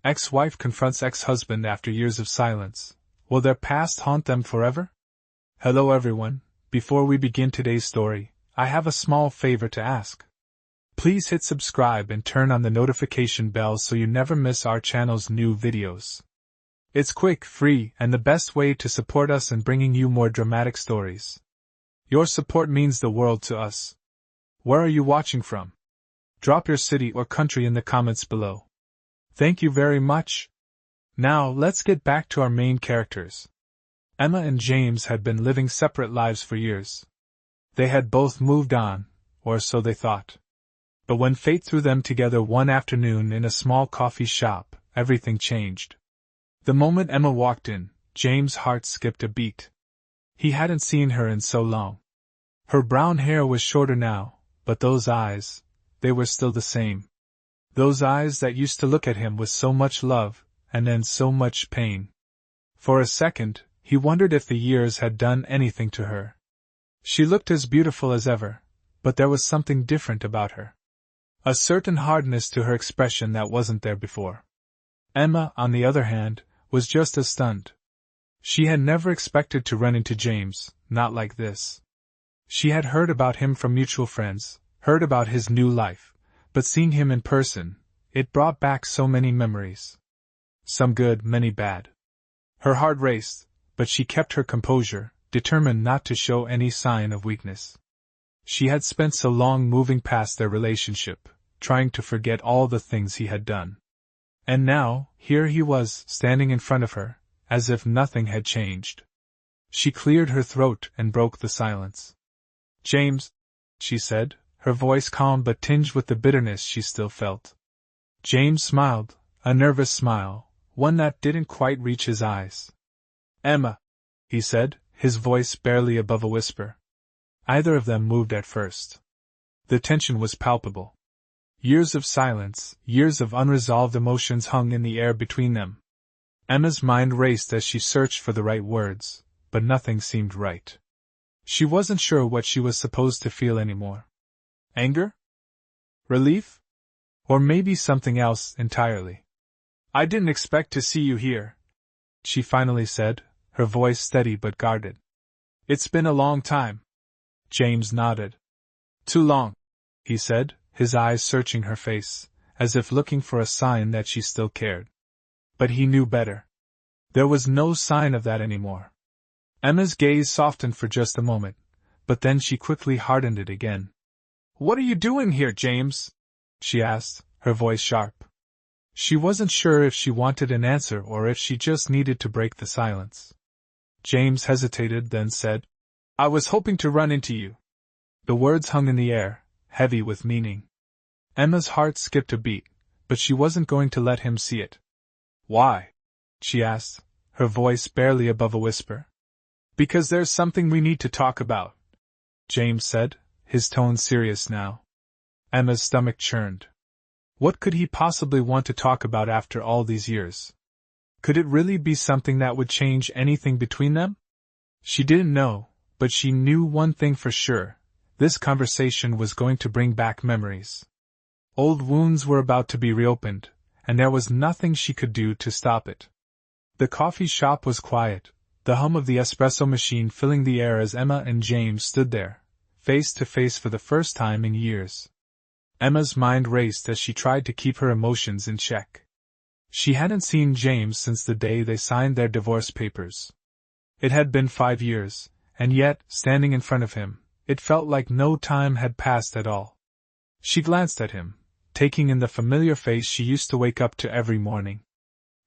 Ex-wife confronts ex-husband after years of silence. Will their past haunt them forever? Hello everyone, before we begin today's story, I have a small favor to ask. Please hit subscribe and turn on the notification bell so you never miss our channel's new videos. It's quick, free, and the best way to support us in bringing you more dramatic stories. Your support means the world to us. Where are you watching from? Drop your city or country in the comments below. Thank you very much. Now, let's get back to our main characters. Emma and James had been living separate lives for years. They had both moved on, or so they thought. But when fate threw them together one afternoon in a small coffee shop, everything changed. The moment Emma walked in, James' heart skipped a beat. He hadn't seen her in so long. Her brown hair was shorter now, but those eyes, they were still the same. Those eyes that used to look at him with so much love, and then so much pain. For a second, he wondered if the years had done anything to her. She looked as beautiful as ever, but there was something different about her. A certain hardness to her expression that wasn't there before. Emma, on the other hand, was just as stunned. She had never expected to run into James, not like this. She had heard about him from mutual friends, heard about his new life. But seeing him in person, it brought back so many memories. Some good, many bad. Her heart raced, but she kept her composure, determined not to show any sign of weakness. She had spent so long moving past their relationship, trying to forget all the things he had done. And now, here he was, standing in front of her, as if nothing had changed. She cleared her throat and broke the silence. "James," she said, her voice calm but tinged with the bitterness she still felt. James smiled, a nervous smile, one that didn't quite reach his eyes. "Emma," he said, his voice barely above a whisper. Either of them moved at first. The tension was palpable. Years of silence, years of unresolved emotions hung in the air between them. Emma's mind raced as she searched for the right words, but nothing seemed right. She wasn't sure what she was supposed to feel anymore. Anger? Relief? Or maybe something else entirely. "I didn't expect to see you here," she finally said, her voice steady but guarded. "It's been a long time." James nodded. "Too long," he said, his eyes searching her face, as if looking for a sign that she still cared. But he knew better. There was no sign of that anymore. Emma's gaze softened for just a moment, but then she quickly hardened it again. "What are you doing here, James?" she asked, her voice sharp. She wasn't sure if she wanted an answer or if she just needed to break the silence. James hesitated, then said, "I was hoping to run into you." The words hung in the air, heavy with meaning. Emma's heart skipped a beat, but she wasn't going to let him see it. "Why?" she asked, her voice barely above a whisper. "Because there's something we need to talk about," James said, his tone serious now. Emma's stomach churned. What could he possibly want to talk about after all these years? Could it really be something that would change anything between them? She didn't know, but she knew one thing for sure. This conversation was going to bring back memories. Old wounds were about to be reopened, and there was nothing she could do to stop it. The coffee shop was quiet, the hum of the espresso machine filling the air as Emma and James stood there, face to face for the first time in years. Emma's mind raced as she tried to keep her emotions in check. She hadn't seen James since the day they signed their divorce papers. It had been 5 years, and yet, standing in front of him, it felt like no time had passed at all. She glanced at him, taking in the familiar face she used to wake up to every morning.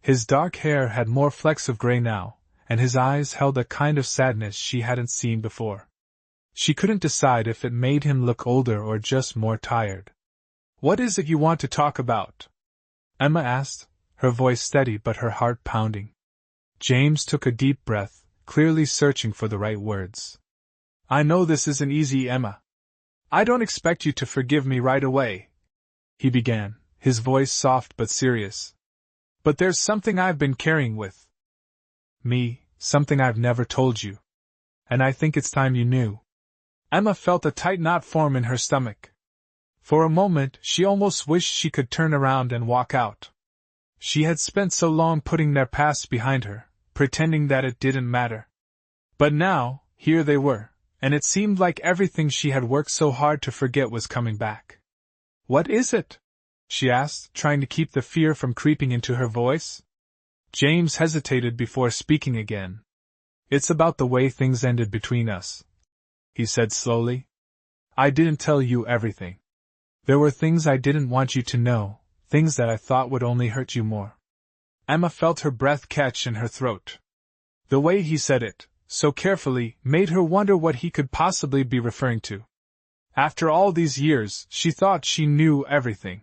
His dark hair had more flecks of gray now, and his eyes held a kind of sadness she hadn't seen before. She couldn't decide if it made him look older or just more tired. "What is it you want to talk about?" Emma asked, her voice steady but her heart pounding. James took a deep breath, clearly searching for the right words. "I know this isn't easy, Emma. I don't expect you to forgive me right away," he began, his voice soft but serious. "But there's something I've been carrying with me, something I've never told you. And I think it's time you knew." Emma felt a tight knot form in her stomach. For a moment, she almost wished she could turn around and walk out. She had spent so long putting their past behind her, pretending that it didn't matter. But now, here they were, and it seemed like everything she had worked so hard to forget was coming back. "What is it?" she asked, trying to keep the fear from creeping into her voice. James hesitated before speaking again. "It's about the way things ended between us," he said slowly. "I didn't tell you everything. There were things I didn't want you to know, things that I thought would only hurt you more." Emma felt her breath catch in her throat. The way he said it, so carefully, made her wonder what he could possibly be referring to. After all these years, she thought she knew everything.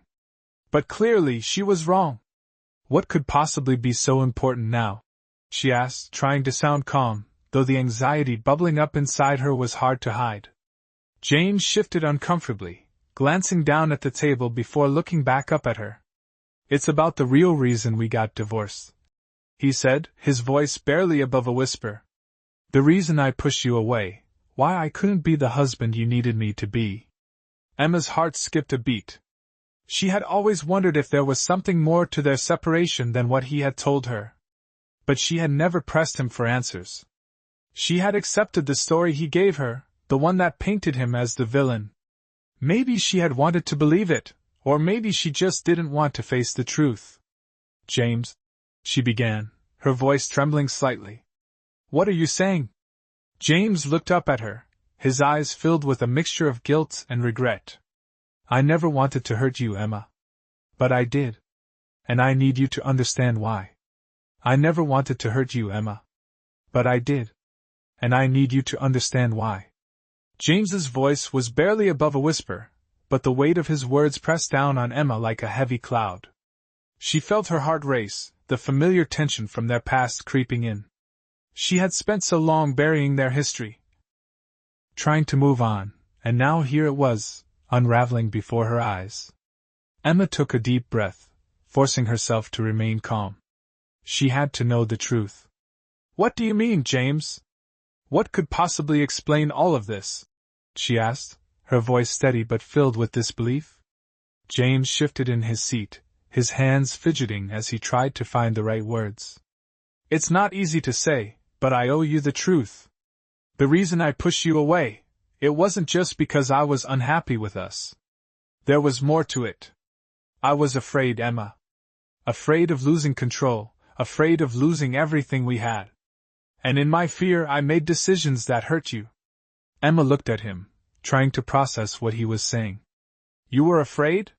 But clearly she was wrong. What could possibly be so important now? She asked, trying to sound calm, though the anxiety bubbling up inside her was hard to hide. James shifted uncomfortably, glancing down at the table before looking back up at her. "It's about the real reason we got divorced," he said, his voice barely above a whisper. "The reason I pushed you away, why I couldn't be the husband you needed me to be." Emma's heart skipped a beat. She had always wondered if there was something more to their separation than what he had told her. But she had never pressed him for answers. She had accepted the story he gave her, the one that painted him as the villain. Maybe she had wanted to believe it, or maybe she just didn't want to face the truth. "James," she began, her voice trembling slightly. "What are you saying?" James looked up at her, his eyes filled with a mixture of guilt and regret. "I never wanted to hurt you, Emma. But I did. And I need you to understand why. I never wanted to hurt you, Emma. But I did. And I need you to understand why." James's voice was barely above a whisper, but the weight of his words pressed down on Emma like a heavy cloud. She felt her heart race, the familiar tension from their past creeping in. She had spent so long burying their history, trying to move on, and now here it was, unraveling before her eyes. Emma took a deep breath, forcing herself to remain calm. She had to know the truth. "What do you mean, James? What could possibly explain all of this?" she asked, her voice steady but filled with disbelief. James shifted in his seat, his hands fidgeting as he tried to find the right words. "It's not easy to say, but I owe you the truth. The reason I pushed you away, it wasn't just because I was unhappy with us. There was more to it. I was afraid, Emma. Afraid of losing control, afraid of losing everything we had. And in my fear I made decisions that hurt you." Emma looked at him, trying to process what he was saying. "You were afraid?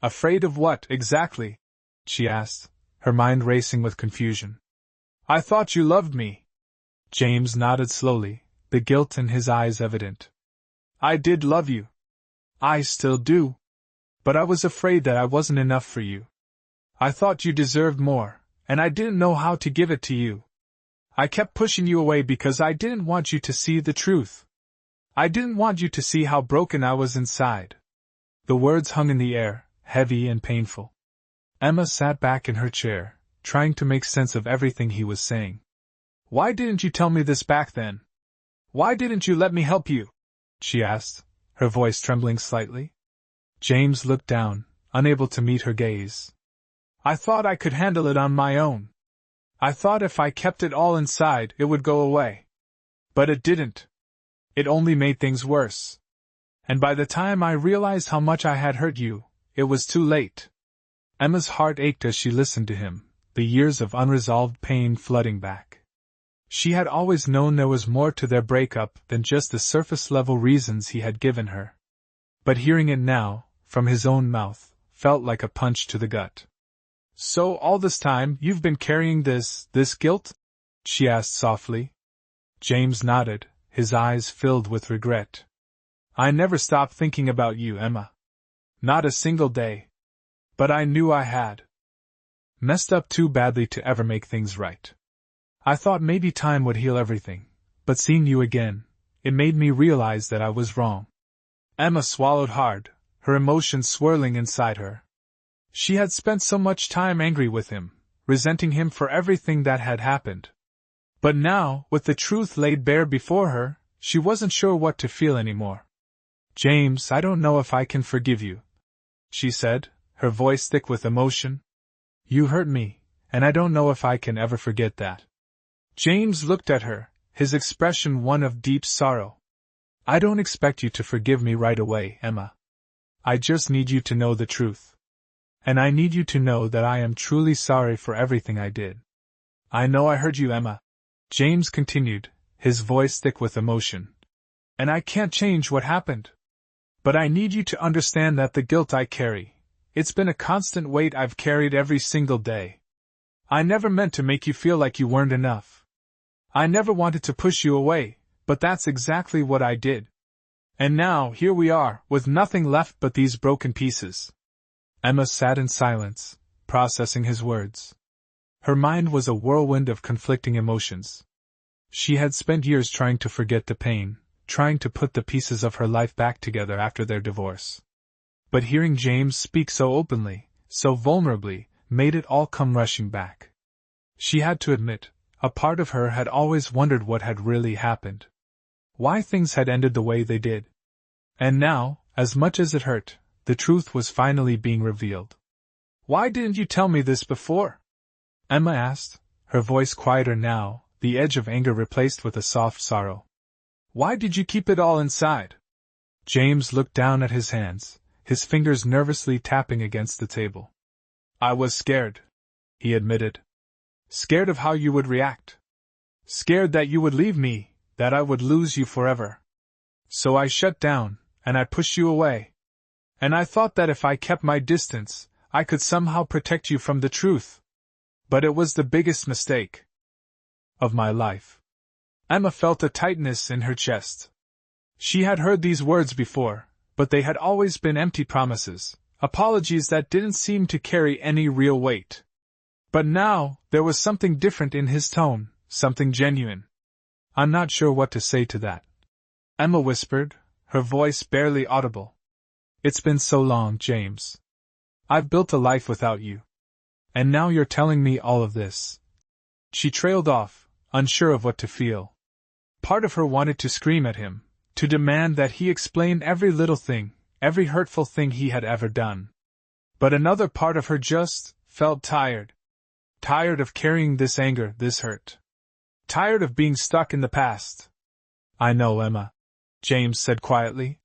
Afraid of what, exactly?" she asked, her mind racing with confusion. "I thought you loved me." James nodded slowly, the guilt in his eyes evident. "I did love you. I still do. But I was afraid that I wasn't enough for you. I thought you deserved more, and I didn't know how to give it to you. I kept pushing you away because I didn't want you to see the truth. I didn't want you to see how broken I was inside." The words hung in the air, heavy and painful. Emma sat back in her chair, trying to make sense of everything he was saying. "Why didn't you tell me this back then? Why didn't you let me help you?" she asked, her voice trembling slightly. James looked down, unable to meet her gaze. "I thought I could handle it on my own. I thought if I kept it all inside, it would go away. But it didn't. It only made things worse. And by the time I realized how much I had hurt you, it was too late." Emma's heart ached as she listened to him, the years of unresolved pain flooding back. She had always known there was more to their breakup than just the surface-level reasons he had given her. But hearing it now, from his own mouth, felt like a punch to the gut. "So all this time you've been carrying this guilt?" she asked softly. James nodded, his eyes filled with regret. "I never stopped thinking about you, Emma. Not a single day. But I knew I had messed up too badly to ever make things right. I thought maybe time would heal everything, but seeing you again, it made me realize that I was wrong." Emma swallowed hard, her emotions swirling inside her. She had spent so much time angry with him, resenting him for everything that had happened. But now, with the truth laid bare before her, she wasn't sure what to feel anymore. "James, I don't know if I can forgive you," she said, her voice thick with emotion. You hurt me, and I don't know if I can ever forget that. James looked at her, his expression one of deep sorrow. I don't expect you to forgive me right away, Emma. I just need you to know the truth. And I need you to know that I am truly sorry for everything I did. I know I hurt you, Emma, James continued, his voice thick with emotion. And I can't change what happened. But I need you to understand that the guilt I carry, it's been a constant weight I've carried every single day. I never meant to make you feel like you weren't enough. I never wanted to push you away, but that's exactly what I did. And now, here we are, with nothing left but these broken pieces. Emma sat in silence, processing his words. Her mind was a whirlwind of conflicting emotions. She had spent years trying to forget the pain, trying to put the pieces of her life back together after their divorce. But hearing James speak so openly, so vulnerably, made it all come rushing back. She had to admit, a part of her had always wondered what had really happened. Why things had ended the way they did. And now, as much as it hurt, the truth was finally being revealed. Why didn't you tell me this before? Emma asked, her voice quieter now, the edge of anger replaced with a soft sorrow. Why did you keep it all inside? James looked down at his hands, his fingers nervously tapping against the table. I was scared, he admitted. Scared of how you would react. Scared that you would leave me, that I would lose you forever. So I shut down, and I pushed you away. And I thought that if I kept my distance, I could somehow protect you from the truth. But it was the biggest mistake of my life. Emma felt a tightness in her chest. She had heard these words before, but they had always been empty promises, apologies that didn't seem to carry any real weight. But now, there was something different in his tone, something genuine. I'm not sure what to say to that, Emma whispered, her voice barely audible. It's been so long, James. I've built a life without you. And now you're telling me all of this. She trailed off, unsure of what to feel. Part of her wanted to scream at him, to demand that he explain every little thing, every hurtful thing he had ever done. But another part of her just felt tired. Tired of carrying this anger, this hurt. Tired of being stuck in the past. I know, Emma, James said quietly.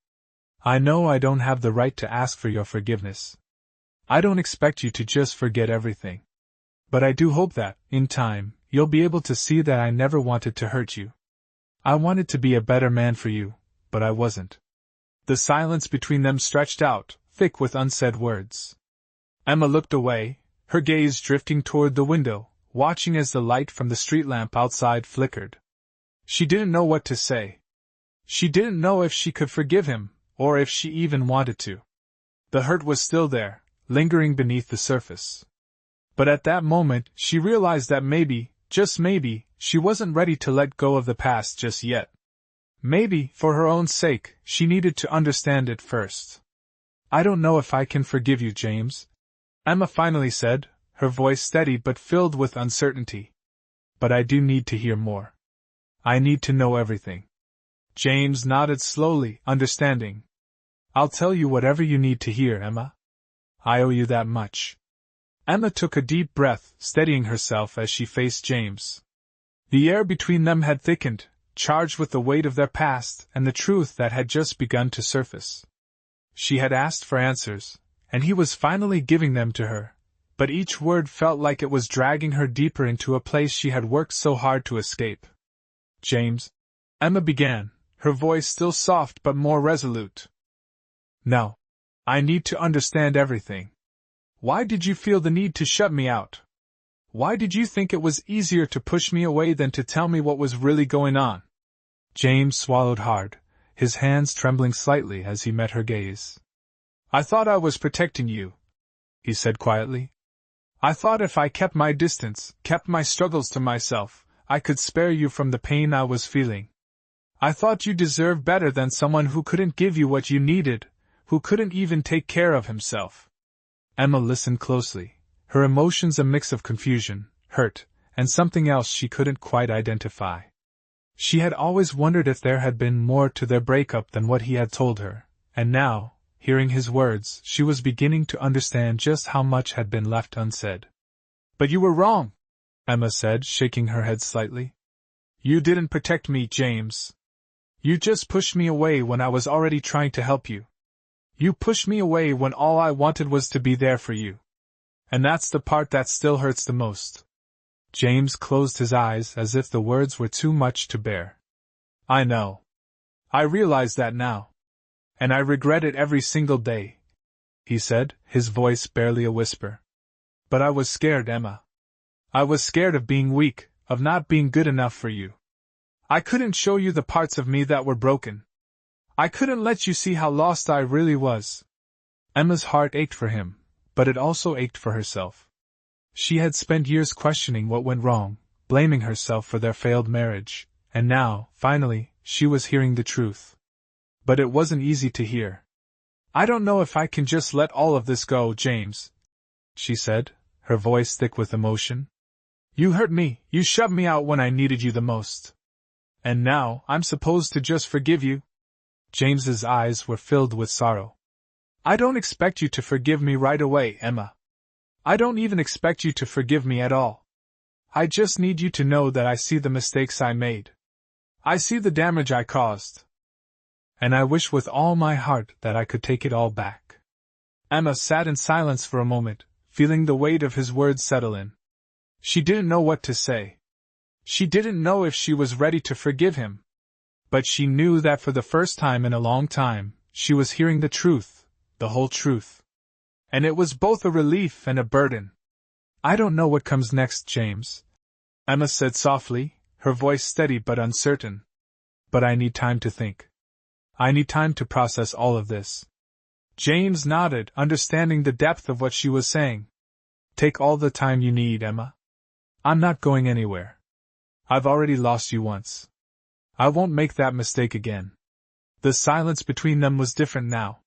I know I don't have the right to ask for your forgiveness. I don't expect you to just forget everything. But I do hope that, in time, you'll be able to see that I never wanted to hurt you. I wanted to be a better man for you, but I wasn't. The silence between them stretched out, thick with unsaid words. Emma looked away, her gaze drifting toward the window, watching as the light from the street lamp outside flickered. She didn't know what to say. She didn't know if she could forgive him, or if she even wanted to. The hurt was still there, lingering beneath the surface. But at that moment, she realized that maybe, just maybe, she wasn't ready to let go of the past just yet. Maybe, for her own sake, she needed to understand it first. I don't know if I can forgive you, James, Emma finally said, her voice steady but filled with uncertainty. But I do need to hear more. I need to know everything. James nodded slowly, understanding. I'll tell you whatever you need to hear, Emma. I owe you that much. Emma took a deep breath, steadying herself as she faced James. The air between them had thickened, charged with the weight of their past and the truth that had just begun to surface. She had asked for answers, and he was finally giving them to her, but each word felt like it was dragging her deeper into a place she had worked so hard to escape. James, Emma began, her voice still soft but more resolute. No. I need to understand everything. Why did you feel the need to shut me out? Why did you think it was easier to push me away than to tell me what was really going on? James swallowed hard, his hands trembling slightly as he met her gaze. I thought I was protecting you, he said quietly. I thought if I kept my distance, kept my struggles to myself, I could spare you from the pain I was feeling. I thought you deserved better than someone who couldn't give you what you needed, who couldn't even take care of himself. Emma listened closely, her emotions a mix of confusion, hurt, and something else she couldn't quite identify. She had always wondered if there had been more to their breakup than what he had told her, and now, hearing his words, she was beginning to understand just how much had been left unsaid. But you were wrong, Emma said, shaking her head slightly. You didn't protect me, James. You just pushed me away when I was already trying to help you. You pushed me away when all I wanted was to be there for you. And that's the part that still hurts the most. James closed his eyes as if the words were too much to bear. I know. I realize that now. And I regret it every single day, he said, his voice barely a whisper. But I was scared, Emma. I was scared of being weak, of not being good enough for you. I couldn't show you the parts of me that were broken. I couldn't let you see how lost I really was. Emma's heart ached for him, but it also ached for herself. She had spent years questioning what went wrong, blaming herself for their failed marriage, and now, finally, she was hearing the truth. But it wasn't easy to hear. I don't know if I can just let all of this go, James, she said, her voice thick with emotion. You hurt me, you shoved me out when I needed you the most. And now, I'm supposed to just forgive you? James's eyes were filled with sorrow. I don't expect you to forgive me right away, Emma. I don't even expect you to forgive me at all. I just need you to know that I see the mistakes I made. I see the damage I caused. And I wish with all my heart that I could take it all back. Emma sat in silence for a moment, feeling the weight of his words settle in. She didn't know what to say. She didn't know if she was ready to forgive him. But she knew that for the first time in a long time, she was hearing the truth, the whole truth. And it was both a relief and a burden. I don't know what comes next, James, Emma said softly, her voice steady but uncertain. But I need time to think. I need time to process all of this. James nodded, understanding the depth of what she was saying. Take all the time you need, Emma. I'm not going anywhere. I've already lost you once. I won't make that mistake again. The silence between them was different now.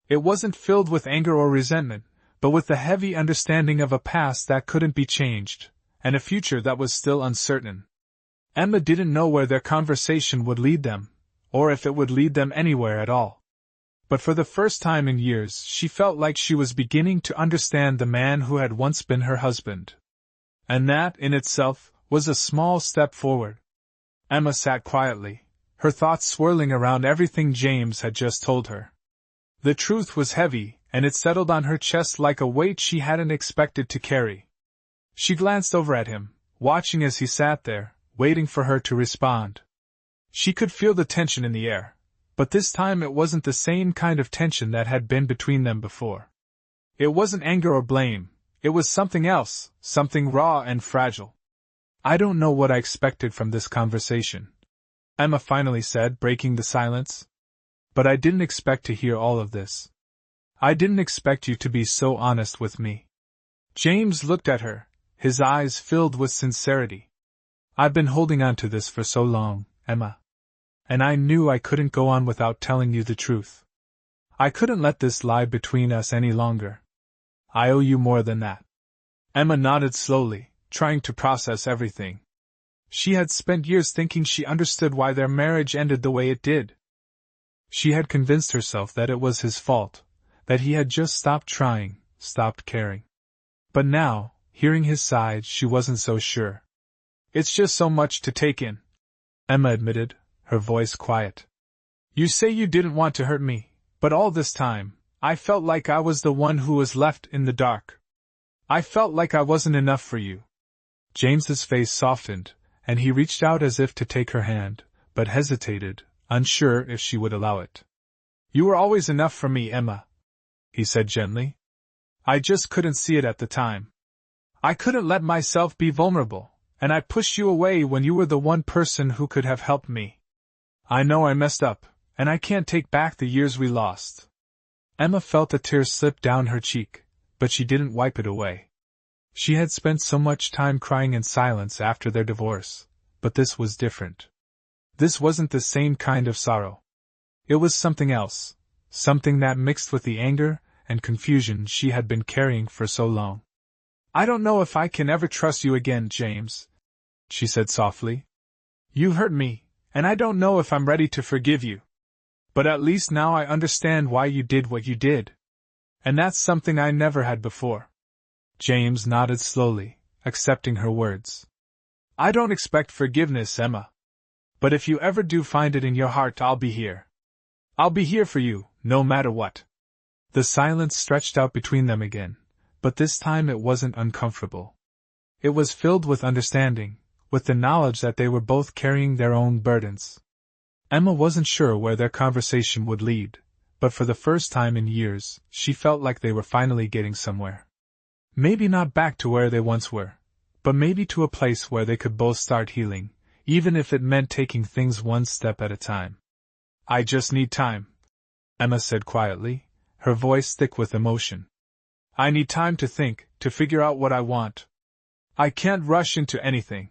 It wasn't filled with anger or resentment, but with the heavy understanding of a past that couldn't be changed, and a future that was still uncertain. Emma didn't know where their conversation would lead them, or if it would lead them anywhere at all. But for the first time in years, she felt like she was beginning to understand the man who had once been her husband. And that, in itself, was a small step forward. Emma sat quietly, her thoughts swirling around everything James had just told her. The truth was heavy, and it settled on her chest like a weight she hadn't expected to carry. She glanced over at him, watching as he sat there, waiting for her to respond. She could feel the tension in the air, but this time it wasn't the same kind of tension that had been between them before. It wasn't anger or blame, it was something else, something raw and fragile. I don't know what I expected from this conversation, Emma finally said, breaking the silence. But I didn't expect to hear all of this. I didn't expect you to be so honest with me. James looked at her, his eyes filled with sincerity. I've been holding on to this for so long, Emma. And I knew I couldn't go on without telling you the truth. I couldn't let this lie between us any longer. I owe you more than that. Emma nodded slowly, trying to process everything. She had spent years thinking she understood why their marriage ended the way it did. She had convinced herself that it was his fault, that he had just stopped trying, stopped caring. But now, hearing his side, she wasn't so sure. It's just so much to take in, Emma admitted, her voice quiet. You say you didn't want to hurt me, but all this time, I felt like I was the one who was left in the dark. I felt like I wasn't enough for you. James's face softened, and he reached out as if to take her hand, but hesitated, unsure if she would allow it. You were always enough for me, Emma, he said gently. I just couldn't see it at the time. I couldn't let myself be vulnerable, and I pushed you away when you were the one person who could have helped me. I know I messed up, and I can't take back the years we lost. Emma felt a tear slip down her cheek, but she didn't wipe it away. She had spent so much time crying in silence after their divorce, but this was different. This wasn't the same kind of sorrow. It was something else, something that mixed with the anger and confusion she had been carrying for so long. I don't know if I can ever trust you again, James, she said softly. You hurt me, and I don't know if I'm ready to forgive you. But at least now I understand why you did what you did. And that's something I never had before. James nodded slowly, accepting her words. I don't expect forgiveness, Emma. But if you ever do find it in your heart, I'll be here. I'll be here for you, no matter what. The silence stretched out between them again, but this time it wasn't uncomfortable. It was filled with understanding, with the knowledge that they were both carrying their own burdens. Emma wasn't sure where their conversation would lead, but for the first time in years, she felt like they were finally getting somewhere. Maybe not back to where they once were, but maybe to a place where they could both start healing, even if it meant taking things one step at a time. I just need time, Emma said quietly, her voice thick with emotion. I need time to think, to figure out what I want. I can't rush into anything.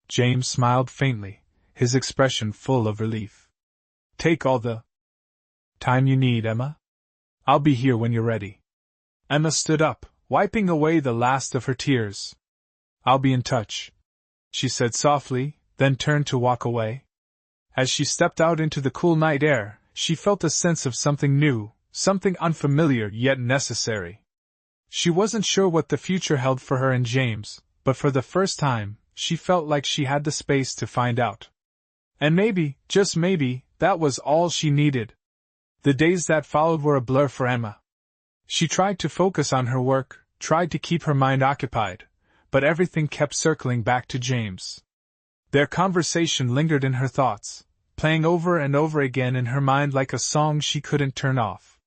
James smiled faintly, his expression full of relief. Take all the time you need, Emma. I'll be here when you're ready. Emma stood up, wiping away the last of her tears. I'll be in touch, she said softly, then turned to walk away. As she stepped out into the cool night air, she felt a sense of something new, something unfamiliar yet necessary. She wasn't sure what the future held for her and James, but for the first time, she felt like she had the space to find out. And maybe, just maybe, that was all she needed. The days that followed were a blur for Emma. She tried to focus on her work, tried to keep her mind occupied, but everything kept circling back to James. Their conversation lingered in her thoughts, playing over and over again in her mind like a song she couldn't turn off.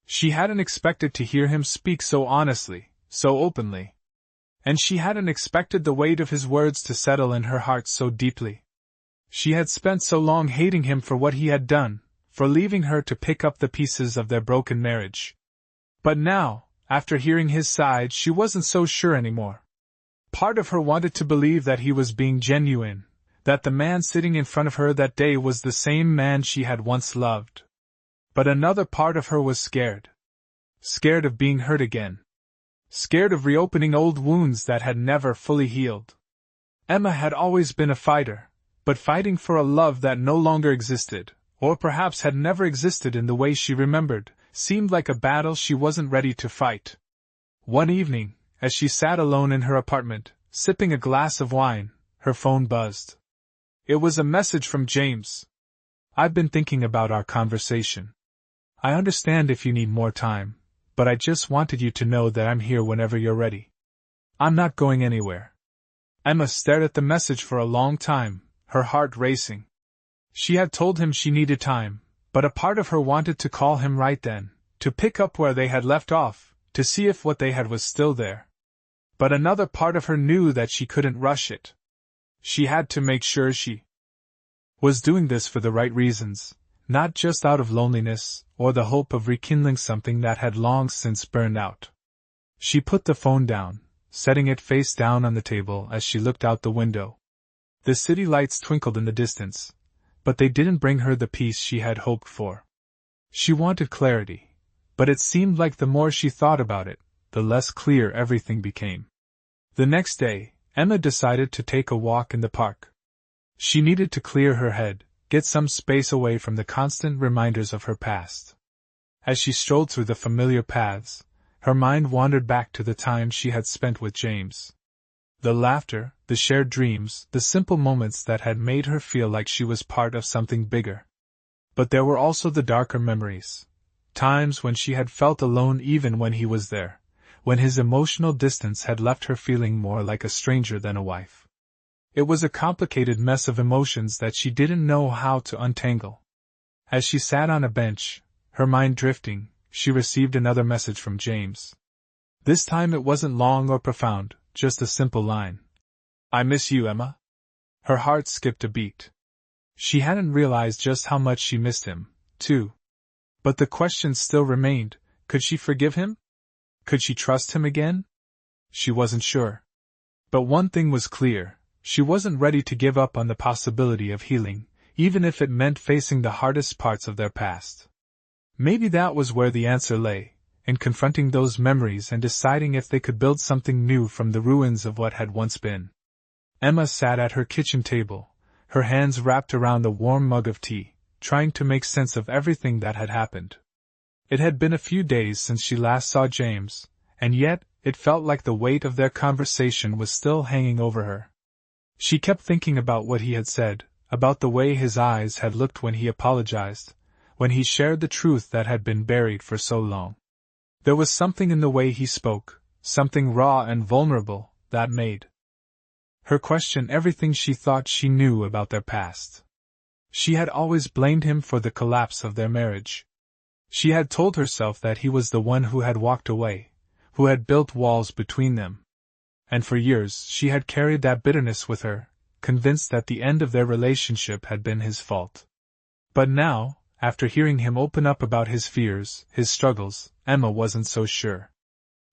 She hadn't expected to hear him speak so honestly, so openly. And she hadn't expected the weight of his words to settle in her heart so deeply. She had spent so long hating him for what he had done, for leaving her to pick up the pieces of their broken marriage. But now, after hearing his side, she wasn't so sure anymore. Part of her wanted to believe that he was being genuine, that the man sitting in front of her that day was the same man she had once loved. But another part of her was scared. Scared of being hurt again. Scared of reopening old wounds that had never fully healed. Emma had always been a fighter, but fighting for a love that no longer existed, or perhaps had never existed in the way she remembered, seemed like a battle she wasn't ready to fight. One evening, as she sat alone in her apartment, sipping a glass of wine, her phone buzzed. It was a message from James. I've been thinking about our conversation. I understand if you need more time, but I just wanted you to know that I'm here whenever you're ready. I'm not going anywhere. Emma stared at the message for a long time, her heart racing. She had told him she needed time, but a part of her wanted to call him right then, to pick up where they had left off, to see if what they had was still there. But another part of her knew that she couldn't rush it. She had to make sure she was doing this for the right reasons, not just out of loneliness, or the hope of rekindling something that had long since burned out. She put the phone down, setting it face down on the table as she looked out the window. The city lights twinkled in the distance, but they didn't bring her the peace she had hoped for. She wanted clarity, but it seemed like the more she thought about it, the less clear everything became. The next day, Emma decided to take a walk in the park. She needed to clear her head, get some space away from the constant reminders of her past. As she strolled through the familiar paths, her mind wandered back to the time she had spent with James. The laughter, the shared dreams, the simple moments that had made her feel like she was part of something bigger. But there were also the darker memories. Times when she had felt alone even when he was there, when his emotional distance had left her feeling more like a stranger than a wife. It was a complicated mess of emotions that she didn't know how to untangle. As she sat on a bench, her mind drifting, she received another message from James. This time it wasn't long or profound, just a simple line. I miss you, Emma. Her heart skipped a beat. She hadn't realized just how much she missed him, too. But the question still remained, could she forgive him? Could she trust him again? She wasn't sure. But one thing was clear, she wasn't ready to give up on the possibility of healing, even if it meant facing the hardest parts of their past. Maybe that was where the answer lay, in confronting those memories and deciding if they could build something new from the ruins of what had once been. Emma sat at her kitchen table, her hands wrapped around a warm mug of tea, trying to make sense of everything that had happened. It had been a few days since she last saw James, and yet, It felt like the weight of their conversation was still hanging over her. She kept thinking about what he had said, about the way his eyes had looked when he apologized, when he shared the truth that had been buried for so long. There was something in the way he spoke, something raw and vulnerable, that made her question everything she thought she knew about their past. She had always blamed him for the collapse of their marriage. She had told herself that he was the one who had walked away, who had built walls between them. And for years she had carried that bitterness with her, convinced that the end of their relationship had been his fault. But now, after hearing him open up about his fears, his struggles, Emma wasn't so sure.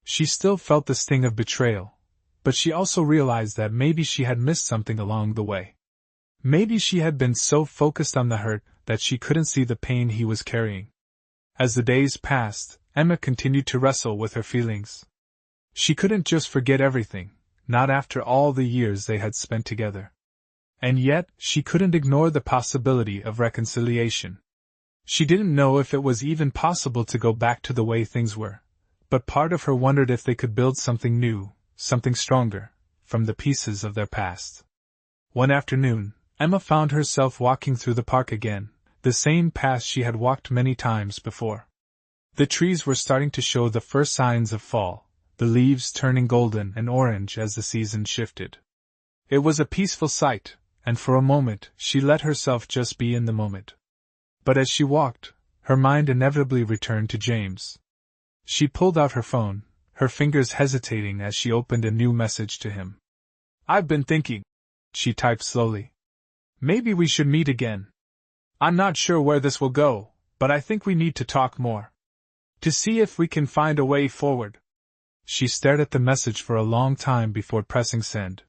She still felt the sting of betrayal, but she also realized that maybe she had missed something along the way. Maybe she had been so focused on the hurt that she couldn't see the pain he was carrying. As the days passed, Emma continued to wrestle with her feelings. She couldn't just forget everything, not after all the years they had spent together. And yet, she couldn't ignore the possibility of reconciliation. She didn't know if it was even possible to go back to the way things were, but part of her wondered if they could build something new, something stronger, from the pieces of their past. One afternoon, Emma found herself walking through the park again, the same path she had walked many times before. The trees were starting to show the first signs of fall, the leaves turning golden and orange as the season shifted. It was a peaceful sight, and for a moment she let herself just be in the moment. But as she walked, her mind inevitably returned to James. She pulled out her phone, her fingers hesitating as she opened a new message to him. "I've been thinking," she typed slowly. "Maybe we should meet again. I'm not sure where this will go, but I think we need to talk more. To see if we can find a way forward." She stared at the message for a long time before pressing send.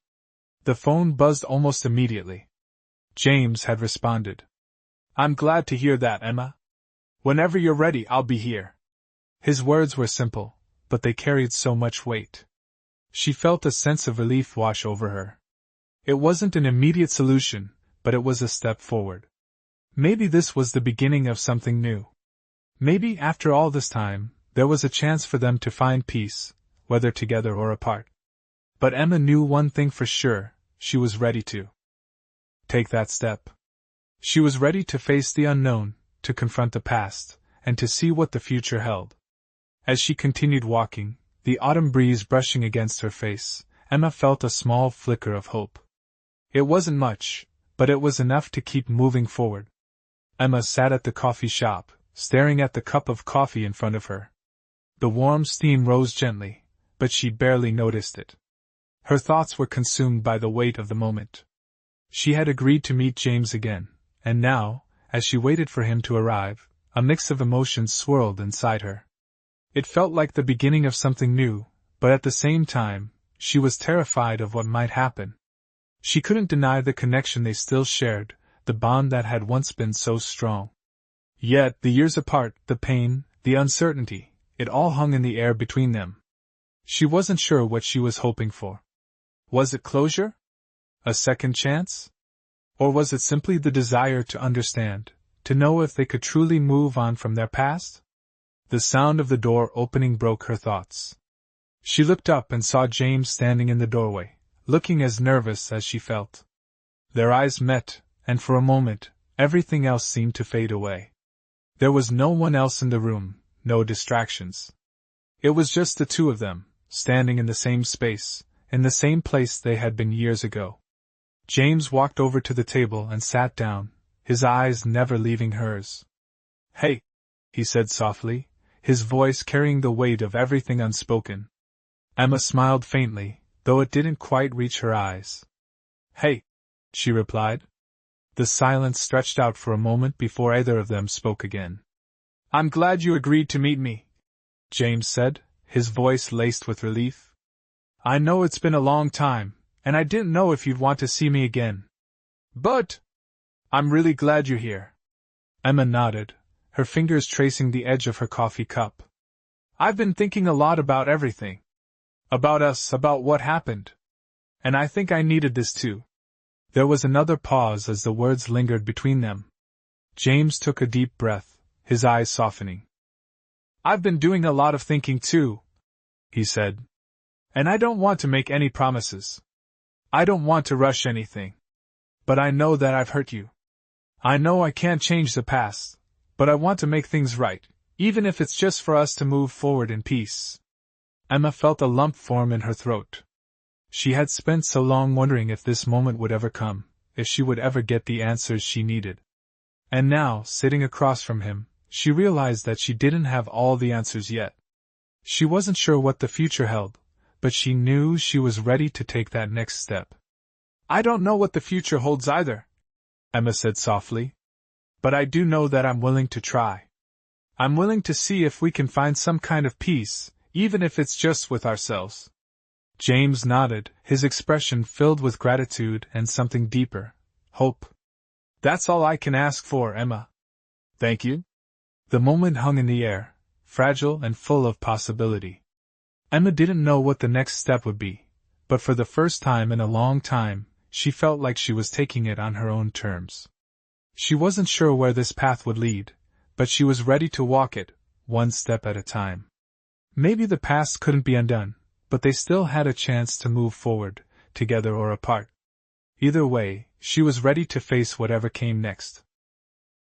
The phone buzzed almost immediately. James had responded. "I'm glad to hear that, Emma. Whenever you're ready, I'll be here." His words were simple, but they carried so much weight. She felt a sense of relief wash over her. It wasn't an immediate solution, but it was a step forward. Maybe this was the beginning of something new. Maybe, after all this time, there was a chance for them to find peace, whether together or apart. But Emma knew one thing for sure: she was ready to take that step. She was ready to face the unknown, to confront the past, and to see what the future held. As she continued walking, the autumn breeze brushing against her face, Emma felt a small flicker of hope. It wasn't much, but it was enough to keep moving forward. Emma sat at the coffee shop, staring at the cup of coffee in front of her. The warm steam rose gently, but she barely noticed it. Her thoughts were consumed by the weight of the moment. She had agreed to meet James again, and now, as she waited for him to arrive, a mix of emotions swirled inside her. It felt like the beginning of something new, but at the same time, she was terrified of what might happen. She couldn't deny the connection they still shared, the bond that had once been so strong. Yet, the years apart, the pain, the uncertainty, it all hung in the air between them. She wasn't sure what she was hoping for. Was it closure? A second chance? Or was it simply the desire to understand, to know if they could truly move on from their past? The sound of the door opening broke her thoughts. She looked up and saw James standing in the doorway, looking as nervous as she felt. Their eyes met, and for a moment, everything else seemed to fade away. There was no one else in the room, no distractions. It was just the two of them, standing in the same space, in the same place they had been years ago. James walked over to the table and sat down, his eyes never leaving hers. "Hey," he said softly, his voice carrying the weight of everything unspoken. Emma smiled faintly, though it didn't quite reach her eyes. "Hey," she replied. The silence stretched out for a moment before either of them spoke again. "I'm glad you agreed to meet me," James said, his voice laced with relief. "I know it's been a long time, and I didn't know if you'd want to see me again. But I'm really glad you're here." Emma nodded, her fingers tracing the edge of her coffee cup. "I've been thinking a lot about everything. About us, about what happened. And I think I needed this too." There was another pause as the words lingered between them. James took a deep breath, his eyes softening. "I've been doing a lot of thinking too," he said. And I don't want to make any promises. I don't want to rush anything. But I know that I've hurt you. I know I can't change the past, but I want to make things right, even if it's just for us to move forward in peace. Emma felt a lump form in her throat. She had spent so long wondering if this moment would ever come, if she would ever get the answers she needed. And now, sitting across from him, she realized that she didn't have all the answers yet. She wasn't sure what the future held, but she knew she was ready to take that next step. I don't know what the future holds either, Emma said softly. But I do know that I'm willing to try. I'm willing to see if we can find some kind of peace, even if it's just with ourselves. James nodded, his expression filled with gratitude and something deeper, hope. That's all I can ask for, Emma. Thank you. The moment hung in the air, fragile and full of possibility. Emma didn't know what the next step would be, but for the first time in a long time, she felt like she was taking it on her own terms. She wasn't sure where this path would lead, but she was ready to walk it, one step at a time. Maybe the past couldn't be undone, but they still had a chance to move forward, together or apart. Either way, she was ready to face whatever came next.